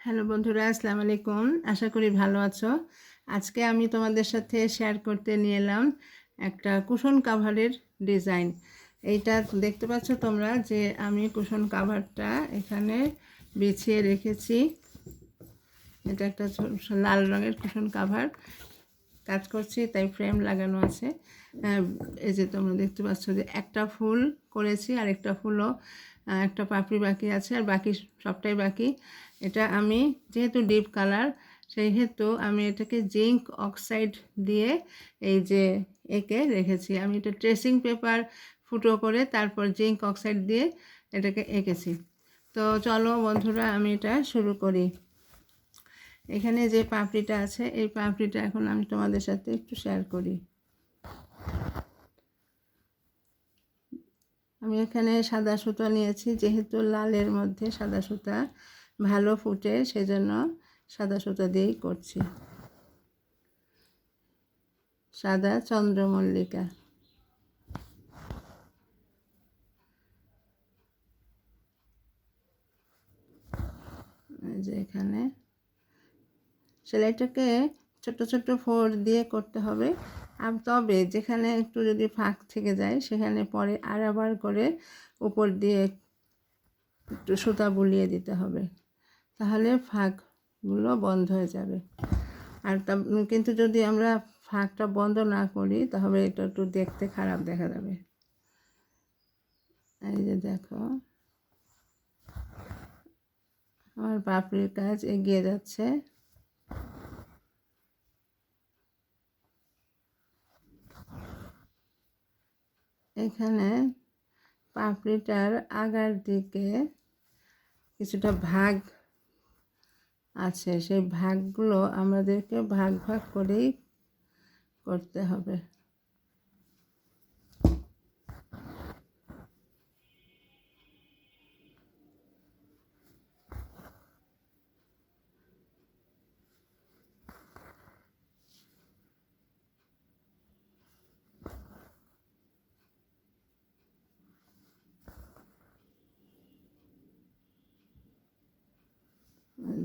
Hello বন্ধুরা, আসসালামু আলাইকুম। আশা করি ভালো আছো। আজকে আমি তোমাদের সাথে শেয়ার করতে নিয়ে এলাম একটা কুশন কাভারের ডিজাইন। এইটা দেখতে পাচ্ছ তোমরা যে আমি কুশন কাভারটা এখানে বিছিয়ে রেখেছি। এটা একটা লাল রঙের কুশন কাভার কাজ করছি, তাই ফ্রেম লাগানো আছে। এই যে তোমরা দেখতে পাচ্ছ যে একটা ফুল করেছি, আর একটা ফুলও একটা পাপড়ি বাকি আছে, আর বাকি সবটাই বাকি। এটা আমি যেহেতু ডিপ কালার, সেহেতু আমি এটাকে জিঙ্ক অক্সাইড দিয়ে এই যে এঁকে রেখেছি। আমি এটা ট্রেসিং পেপার ফুটো করে তারপর জিঙ্ক অক্সাইড দিয়ে এটাকে এঁকেছি। তো চলো বন্ধুরা, আমি এটা শুরু করি। এখানে যে পাপড়িটা আছে, এই পাপড়িটা এখন আমি তোমাদের সাথে একটু শেয়ার করি। আমি এখানে সাদা সুতো নিয়েছি, যেহেতু লালের মধ্যে সাদা সুতা ভালো ফুটে, সেজন্য সাদা সুতো দিয়েই করছি। সাদা চন্দ্রমল্লিকা। যে এখানে সেলাইটাকে ছোট ছোট ফোর দিয়ে করতে হবে। আর তবে যেখানে একটু যদি ফাঁক থেকে যায়, সেখানে পরে আবার করে উপর দিয়ে একটু সুতা বুলিয়ে দিতে হবে, তাহলে ফাঁকগুলো বন্ধ হয়ে যাবে। আর কিন্তু যদি আমরা ফাঁকটা বন্ধ না করি, তাহলে এটা একটু দেখতে খারাপ দেখা যাবে। এই যে দেখো, আমার পাপড়ির কাজ এগিয়ে যাচ্ছে। এখানে পাপড়িটার আগার দিকে কিছুটা ভাগ আছে, সেই ভাগগুলো আমাদেরকে ভাগ ভাগ করেই করতে হবে।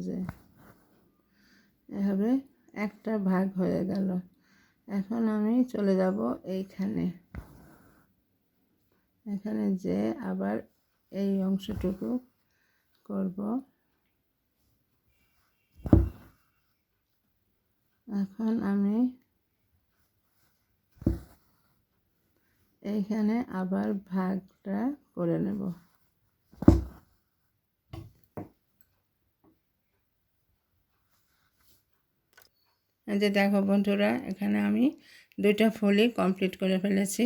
যে এভাবে একটা ভাগ হয়ে গেল। এখন আমি চলে যাব এইখানে। এখানে যে আবার এই অংশটুকু করব। এখন আমি এইখানে আবার ভাগটা করে নেব। এই যে দেখো বন্ধুরা, এখানে আমি দুইটা ফুলই কমপ্লিট করে ফেলেছি।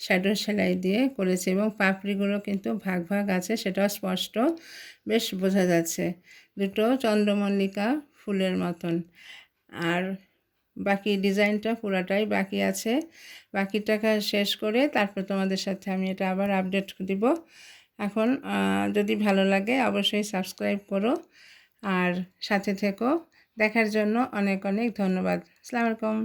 শ্যাডো সেলাই দিয়ে করেছি, এবং পাপড়িগুলো কিন্তু ভাগ ভাগ আছে, সেটাও স্পষ্ট বেশ বোঝা যাচ্ছে, দুটো চন্দ্রমল্লিকা ফুলের মতন। আর বাকি ডিজাইনটা পুরাটাই বাকি আছে। বাকিটাকে শেষ করে তারপর তোমাদের সাথে আমি এটা আবার আপডেট দিব। এখন যদি ভালো লাগে অবশ্যই সাবস্ক্রাইব করো, আর সাথে থেকো। দেখার জন্য অনেক অনেক ধন্যবাদ। আসসালামু আলাইকুম।